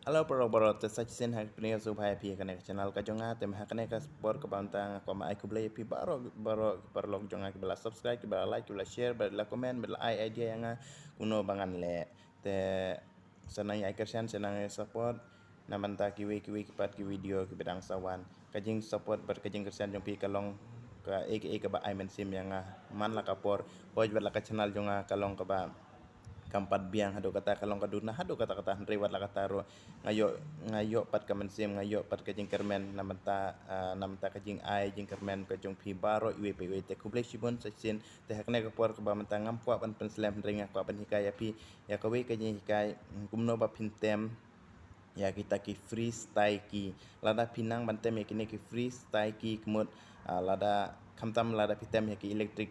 Halo bro, tersajikan hari ini supaya pi kena channel kajonga tem hakane ka support ke bantang ko ma aku beli pi baro log jonga ke bala subscribe ke bala like ke bala share bala comment bala idea yang kuno bangan le te senang ai kersian senang support na banta kiwi kipat ki video ke bedang sawan kajing support berkajing kersian jong pi kalong ka ke ba ai men sim yang man la kapor poj bala ka channel jonga kalong ka ba kampat biang hado kata kalong kaduna hado kata rewat la kata ro ngayo pat kamen sim ngayo pat kajing kermen namta kajing ai jing kermen kajong pi baro iwe te kuble shibon sasin te hakne ka por ka ba manta ngam kwa pan slam ringa kwa pan hikaya pi ya kawe kajing hikai kumno ba pintem ya kita ki freestyle ki lada pinang bantem ya kini ki freestyle ki kemud lada kamtam lada pitem ya ki electric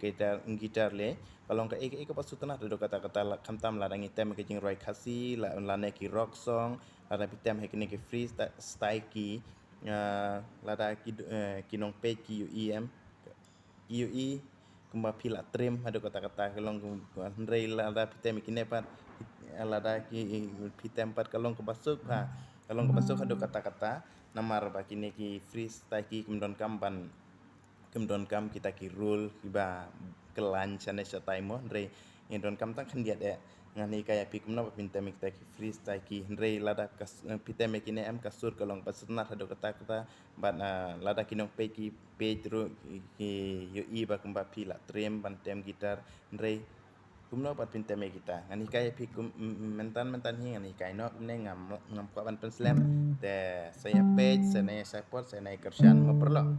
gitar le kalau ka ek pasu tanah do kata kamtam lada ngitem ke jing roy khasi lada ki rock song lada pitem ya kini ki freestyle ki lada kinong pe ki UE kumba pila trim ada kata-kata kalong ndrei lada pitem kini pat lada ki pitem pat kalong ke basuk ha kalong ke basuk ada kata-kata namar ba kini ki freestyle ki kemdon kam kita ki rule iba kelan chane sa time ndrei indon kam tak khandiat ngani kaya pi kumna pintem kita ki freestyle ki ndrei lada pitem kini am kasur kalong pasutna ada kata-kata bat lada kinong pe ki Pedro ki yo iba kumba pila trim bantem gitar ndrei kumno pat pintem kita ngani kaya pi mentan hi ngani kaya no ne ngam kwa ban slam te saya page saya support saya naik kerjaan perlu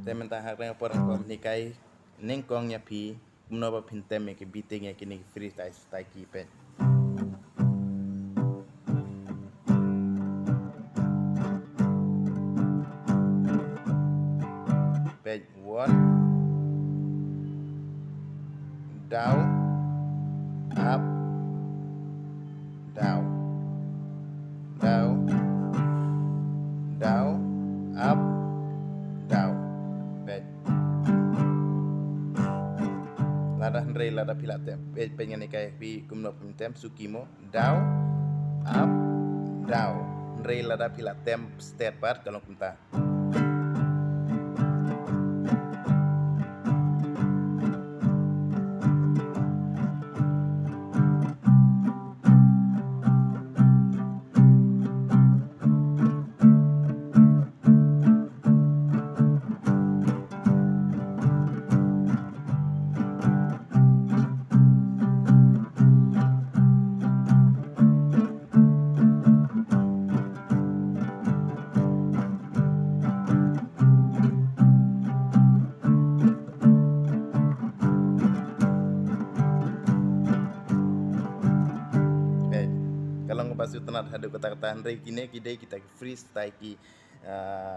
te mentan hak reng por ko ni kai neng kong ya pi kumno pat pintem ki beating ya kini freestyle style ki pe page 1 down up down down down up down back lada ndrei lada pilatem pengen kai pi kumno pintem sukimo down up down ndrei lada pilatem step part kalau kunta kalau ngebasu tenat hadu kata-kata ndrei kine kidai kita freestyle ki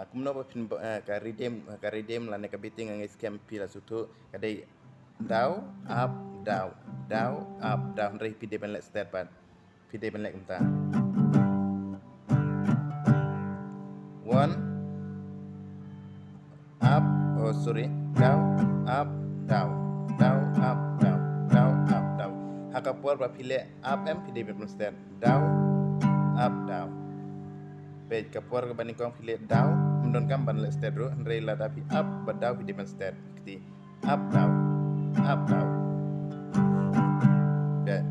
kumno ba pin ka redem la ne ka biting ngai scam pila sutu kadai down up down ndrei pide ben let step pat pide ben let kunta 1 up down up down up down hakapor ba pile up pide ben step down up down page kapor ke banding kong pile down mendon kam ban let step ro ndrei la tapi up ba down pide ben step kiti up down okay.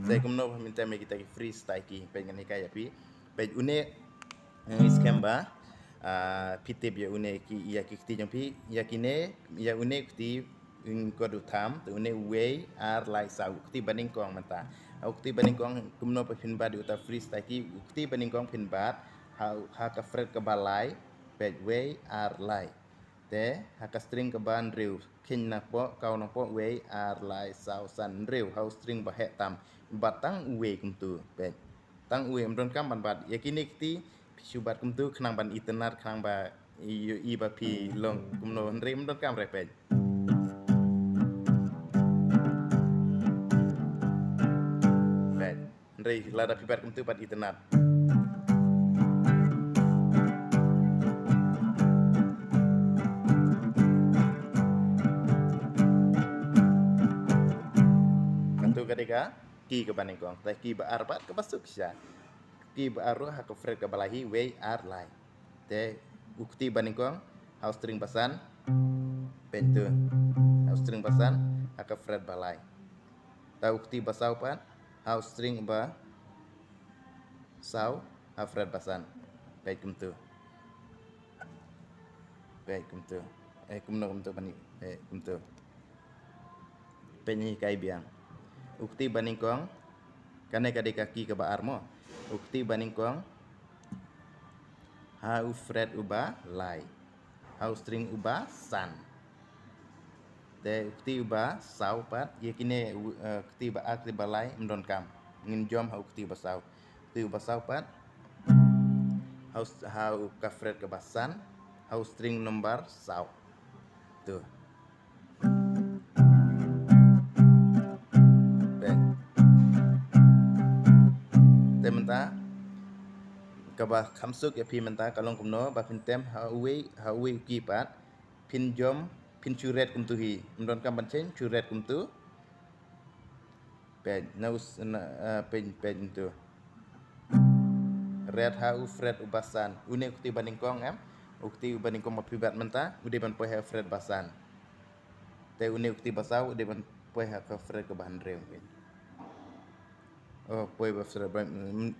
Saya kumno minta kita ki freestyle ki pengen hikaya pi page une iskemba pitib ya une ki ya ki jong pi ya kine ya une ki ko du tham tu une way ar lai sau ti baning kong mata au ti baning kong kumno pa pin ba du ta freestyle ki ti baning kong pin ba ha ka fret ka balai page way ar lai te haka string ke ban riu kin na po kau na po way ar lai sau san riu how string ba he tam batang uwe kumtu bet tang uwe mron kam ban bat yakini kti pisubat kumtu khnang ban itenar khnang ba i ba pi long kumno ndre mron kam repet Ndrei lada pibat kum tu pat internet. Kantu kadeka ki ke baning kong, tai ki ba arbat ke basuk sya. Ki ba aru ha ke fred ke balahi we ar lai. Te ukti baning kong house string basan pentu. House string basan ha ke fred balai. Ta ukti basau pat house string ba sau ha fred basan. Baik kum tu. Baik kum tu. Kum no kum tu bani. Kum tu. Penyi kai biang. Ukti baning kong kane kade kaki ke baar mo. Ukti baning kong ha u fred uba lai. Ha string uba san. Te ukti uba sau pat ye kine ukti ba akti balai mdon kam. Ngin jom ha ukti ba sau. Ukti uba sau pat ha u ka fred ke basan. Ha string nomor sau. Tu. Menta kaba khamsuk ya pi menta kalong kumno ba pin tem ha we ki pat pin jom pin churet kum tu hi mdon kam ban chen churet kum tu pen naus pen tu red ha u fred u basan une ukti baning kong em ukti baning kong ma pibat menta ude ban poe ha fred basan te une ukti basau ude ban poe ha ka fred ke bahan reu. Oh, poe ba Fred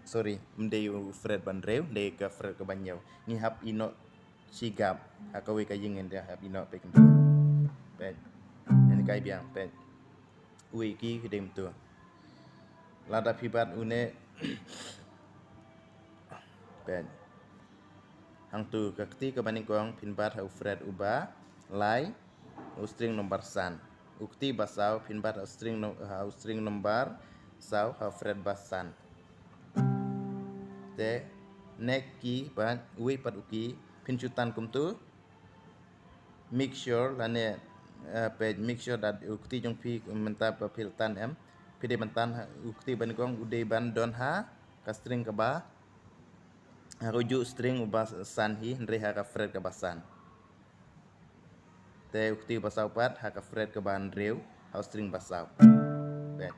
sorry, mdei Fred Bandreu, mdei ka Fred ke Banyau. Ni hap ino sigap, akawe ka yingen dia hap ino pe kemtu. Pet. Ini kai biang pet. Ui ki kedem tu. Lada pibat une pet. Hang tu kakti ke baning kong pinbat ha Fred uba lai string nomor san. Ukti basau pinbat ha string nomor sau ha fred basan. Te nek ki ban we pat uki pincutan kum tu make sure lane make sure that ukti jong pi menta papil tan em pide mentan ukti ban kong ude ban don ha ka string ke ba rujuk string ubas san hi ndre ha ka fred ke basan. Te ukti basau pat ha ka fred ke ban reu ha string basau. Bet.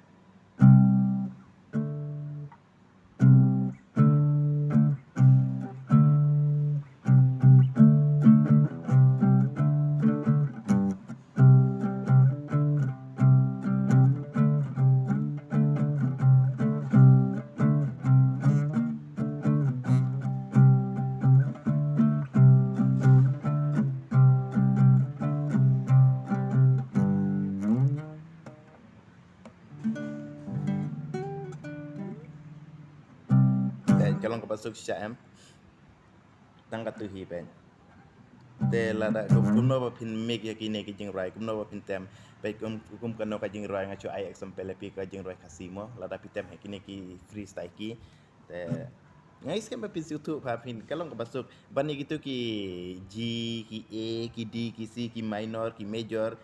Kalong ke basuk sya em tang ka tu hi ben te la da kum no ba pin meg ya kine ki jing rai kum no ba pin tem pe kum kan no ka jing rai ngacho ai example pi ka jing rai kasimo la da pitem he kine ki freestyle ki te ngai skem ba pin youtube pa pin kalong ke basuk bani gitu ki G ki A ki D ki C ki minor ki major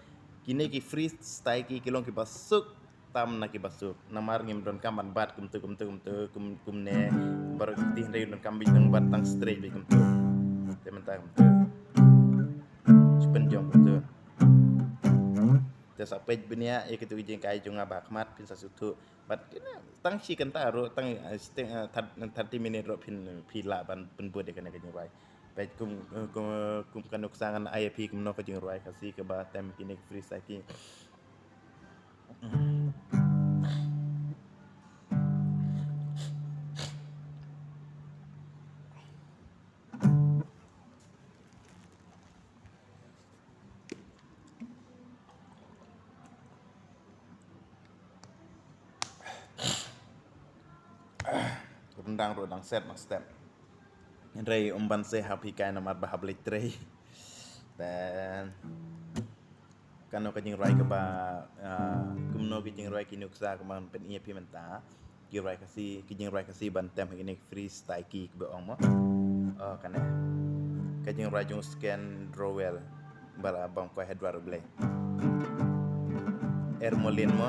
kine ki freestyle ki kalong ki basuk tam na ki basuk namar ngim don kamban bat kum tu ne baru ti ndai don kambi tang bat tang straight be kum tu tementar kum tu sepenjong kum tu te sapej benia e kitu jeng kai jong abakmat pin sasutu bat kena tang si kan taru tang 30 minit ro pin la ban pun bude kana kajeng rai pej kum kanuk sangan IP kum no kajeng rai kasi ke ba tem kini free saki. Rendang rodang set mak step. Rei umban se happy kai namar bahabli trei. Dan kano kajing rai ke ba kumno kajing rai kinuksa keman pen ia pimenta ki rai kasi ban tem ini freestyle ki be ong mo. Oh kana kajing rai jung scan drawell bala bang ko hedwar ble. Ermolin mo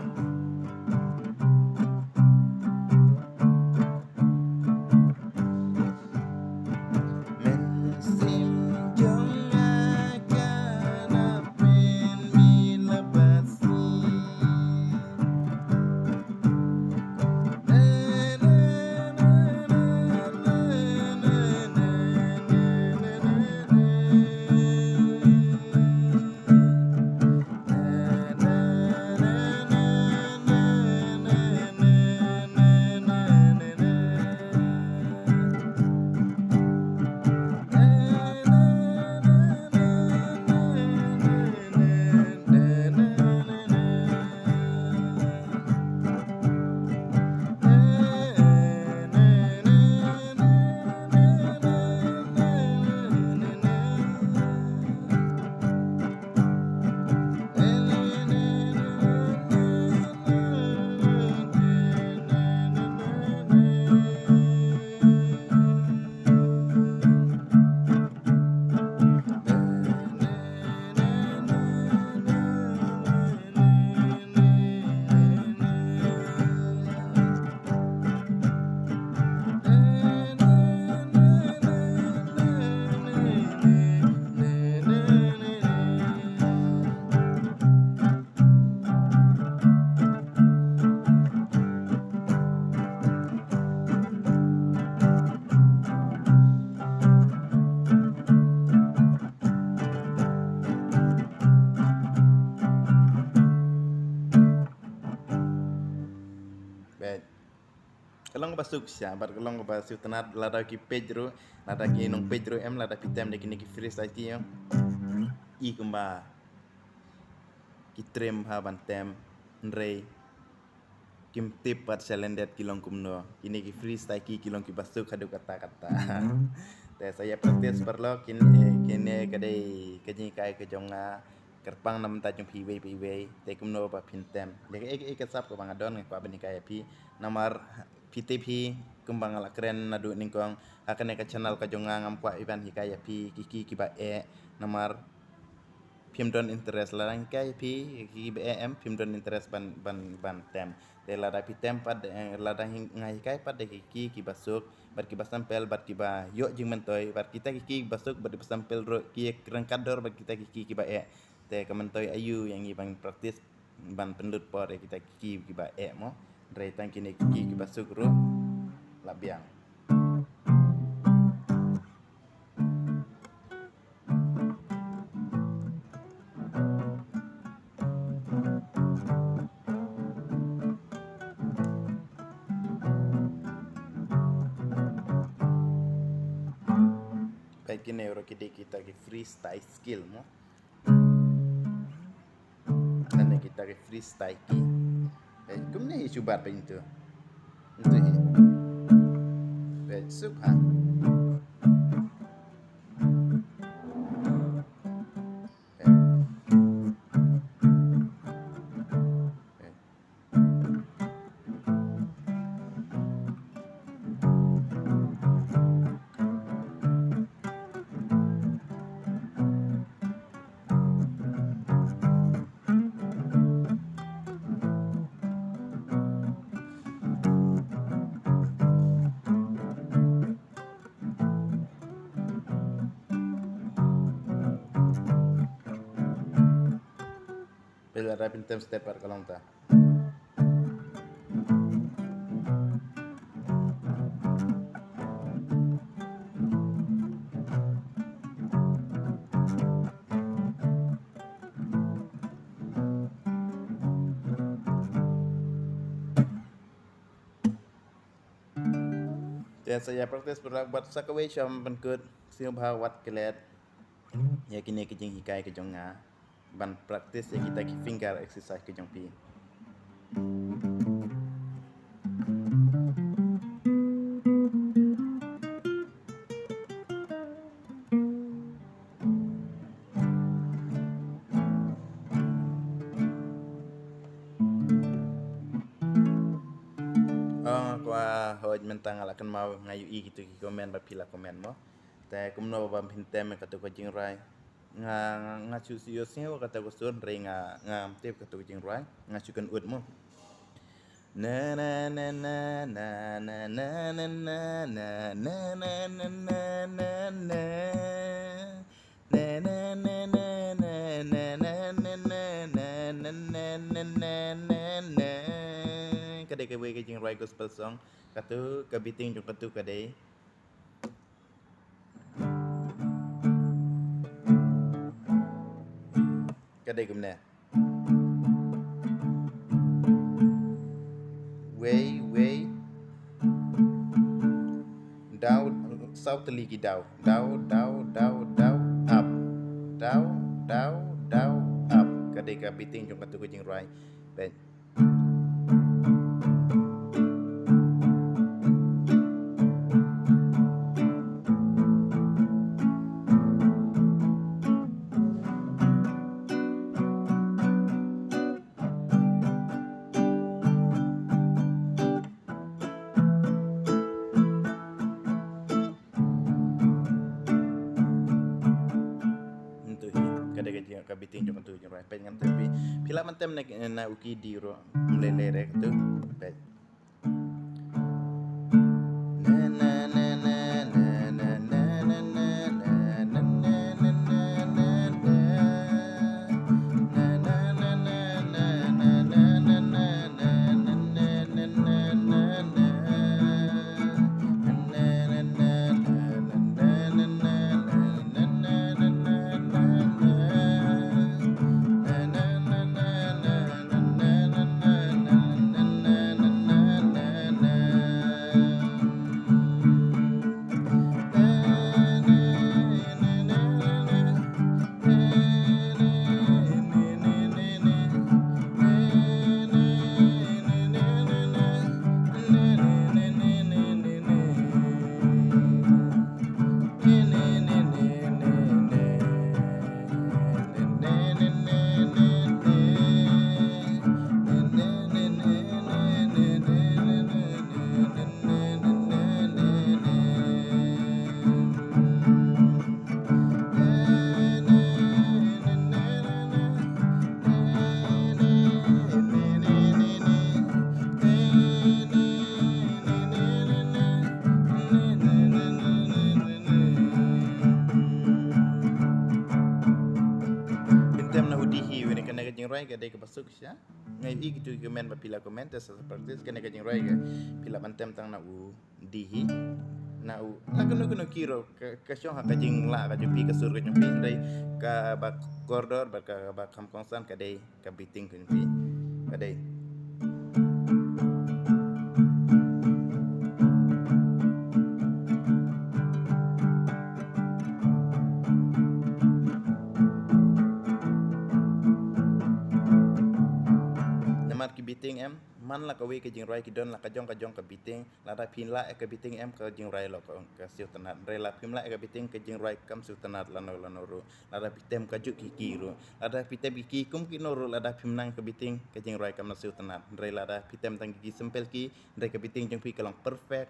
Kalong basuk siya, bar kalong basuk tanat lada ki Pedro, lada ki nong Pedro lada pitem de ki freestyle ki yung I kumba ki trem ha bantem nrei kim tip pat chalendet kilong kumno kini ki freestyle ki kilong ki basuk kadu kata-kata. Te saya praktis perlo kini kadai kaji kai ke jonga kerpang nam ta jong piwe te kumno ba pintem de ek sap ko bangadon ko abani kai pi namar PTP kembang ala keren nadu ningkong akan ka channel ka jonga ngam kwa iban hikaya pi ki ba namar phim don interest larang kai pi ki bm phim don interest ban tem de la pi tem pad la ngai kai pad de ki basuk bar ki basampel bar ki ba yo jing mentoy bar kita ki basuk bar basampel ro ki rangkador bar kita ki ba te kamentoy ayu yang ibang praktis ban pendut por kita ki ba mo dre tang kini ki basuk ro labiang. Kini oro kita ki freestyle skill mo. Karena kita ki freestyle ki. Kumne isubar pa itu. Itu ya. Subhan. Bela rapin tem step par kalong ta. Dan saya praktis buat sakawai syam penkut siu bahawat kelet. Ya kini kejing hikai kejonga. Ban praktis ya kita ki finger exercise ke jong pi. Kwa hoj mentang alakan mau ngayu I gitu ki komen ba pila komen mo. Te kumno ba pintem ka to ko jing rai. Nga chu siyo siyo kata ko sun re nga tip kata ko jing rai nga chu kan ut mo na na na na na na na na na na na na na na na na kadai ke we ke jing rai gospel song katu kabiting jong katu kadai kadai kumne way down south ligi down up kadai ka biting jong katu jing rai bet kabiting jong tu jong rai pen ngam tapi pila mantem na uki di ro mlele tu pet kadai ke pasuk sia ngai i gitu komen ba pila komen te seperti kene ka jing roi ke pila bantem tang na u dihi na u la keno kiro ka syong ha ka jing la ka jupi ka sur ka jupi dai ka ba koridor ba ka ba kam konstan kadai ka biting ka jupi kadai ki biting em man la ka we ke jing rai ki don la ka jong ka biting la da pin la ka biting em ka jing rai lo ka siu tanat re la pim la ka biting ke jing rai kam siu tanat la no ru la da pitem ka ju ki ru la da pitem ki kum ki no ru la da pim nang ka biting ke jing rai kam na siu tanat re la da pitem tang ki sempel ki re ka biting jong pi kalong perfect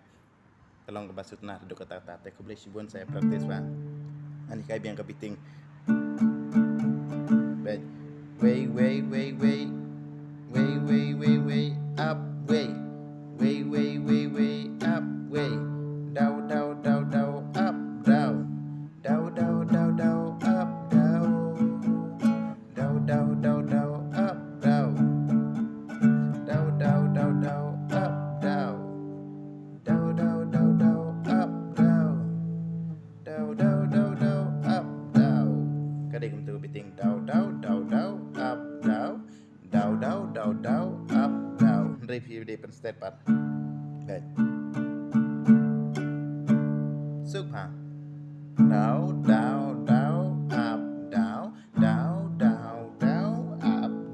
kalong ka basut tanat do ka ta te ko boleh sibun saya praktis ba ani kai biang ka biting baik way up way up way down up down up down up down up down up down up down kadai kum tu biting down up down review di pen step pat baik suk ha down up down up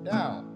down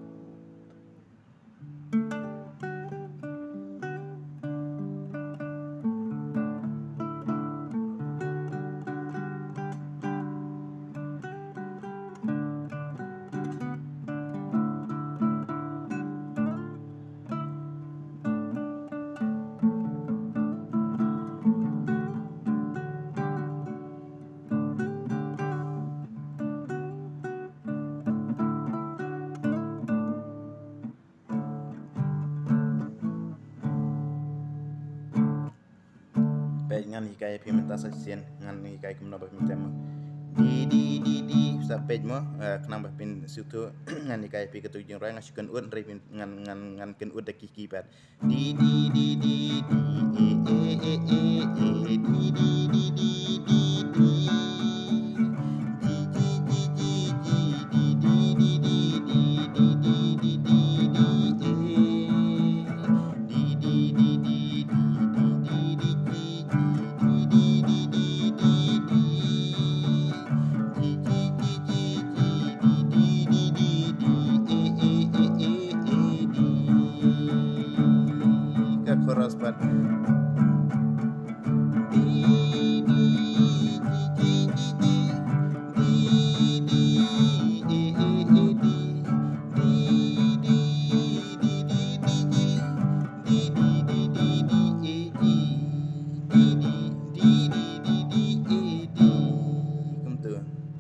baik ngan hikai pimenta sasien ngan hikai kum nabah mintem di sa page mo kenang bah pin situ ngan hikai pi ketu jing roi ngasukan ud re ngan ken ud kiki pat di chorus but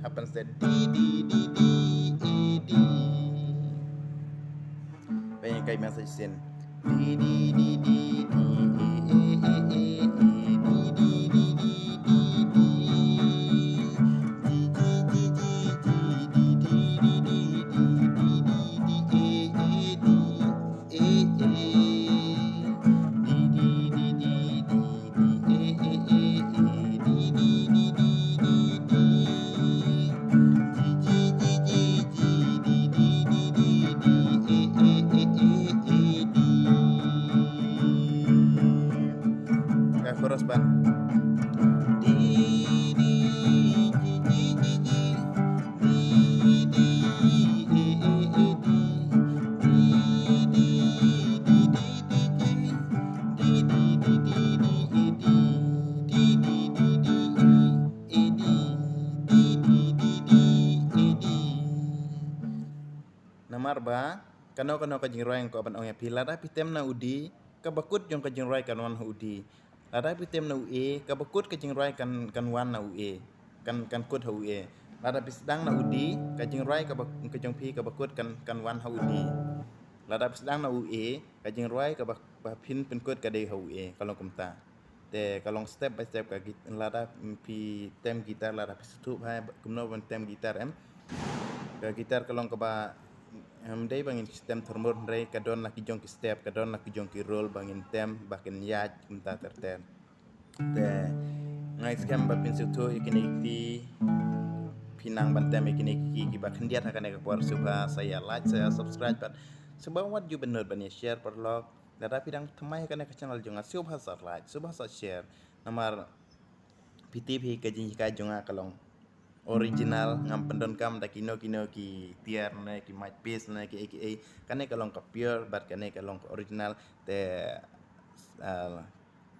happens that banyak kayak message sin chorus ban namar ba kano ka jingroi ko ban ong ya pila da pitem na udi ka bakut jong ka jingroi kan wan udi ada pitem na ue ka bakut ka jingroi kan wan na ue kan kut hu ue ada pisdang na udi ka jingroi ka jong pi ka bakut kan wan hu udi lada pisdang na ue ka jingroi ka ba pin pen kut ka dei hu ue kalong kumta te kalong step by step ka lada pi tem gitar lada pistu hai kumno ban tem gitar em ka gitar kalong ka ba Day bangin sistem termur rey kadon nak jong ki step kadon nak jong ki roll bangin tem bakin yaj kumta terten te ngai scam ba pin tu ikini ti pinang bantem ikini ki ba khendiat hakane ka por subha saya like saya subscribe but sebab wat you benar bani share perlog dada pidang thamai hakane ka channel jonga subha sa like subha sa share namar PTV ka jing ka jonga kalong original ngam pendon kam da kino ki tiar na ki mic piece na ki aka kane kalong ka pure but kane kalong ka original te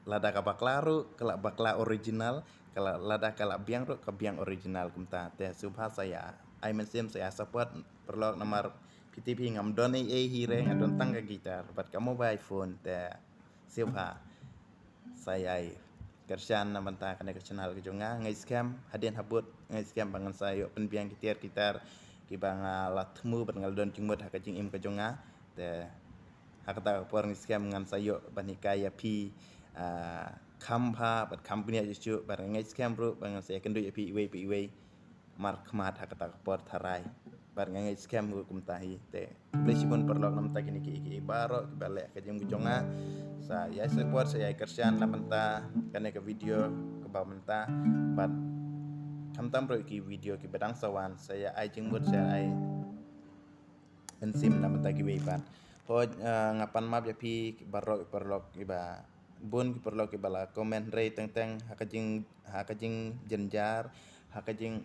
lada ka baklaru kala bakla original kala lada kala biang ro ka biang original kumta te subha saya ai mesim saya support perlok nomor PTP ngam don hire ngadon tangga gitar but ka mobile phone te subha saya ai kerjaan namanta kane ke channel ke jonga ngai scam hadien habut ngai scam bangan sayo penbiang gitar gitar ki banga latmu bangal don jingmut ha ka jing im ke jonga te hakata por ngai scam ngan sayo banikaya pi khampa bat company ju bar ngai scam bro bangan saya kendu pi we mar khmat hakata por tharai bar ngai scam hu kumtahi te besipun perlok nam tagini ki baro ki bale ke jing jonga saya support saya kerjaan namanta kane ke video ke ba menta bat kamtam bro ki video ki badang sawan saya ai jingmut saya ai ensim namanta ki wepan ho ngapan map ya pi barok perlok iba bun ki perlok ki bala komen rei teng hakajing jenjar hakajing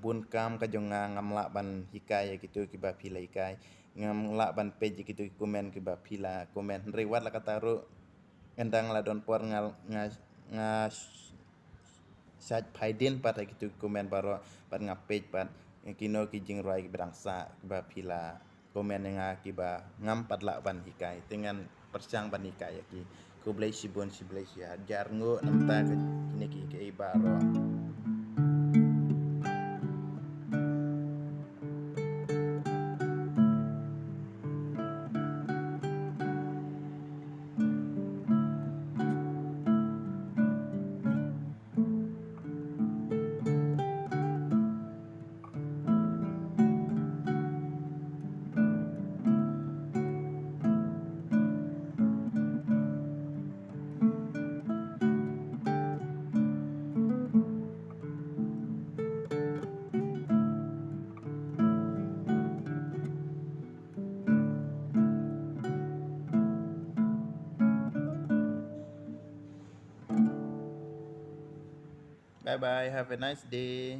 bun kam ka jonga ngamla ban hikai gitu ki ba pila hikai ngamla ban page gitu ki komen ki ba pila komen rewat la kataru endang la don por ngal sat paidin pada gitu komen baro pat ngapej pat kino ki jing roi ki berangsa ba pila komen nga ki ba ngam pat la ban hikai dengan persang ban hikai ki ku blai sibun si blai sia jar ngo namta kini ki baro bye bye have a nice day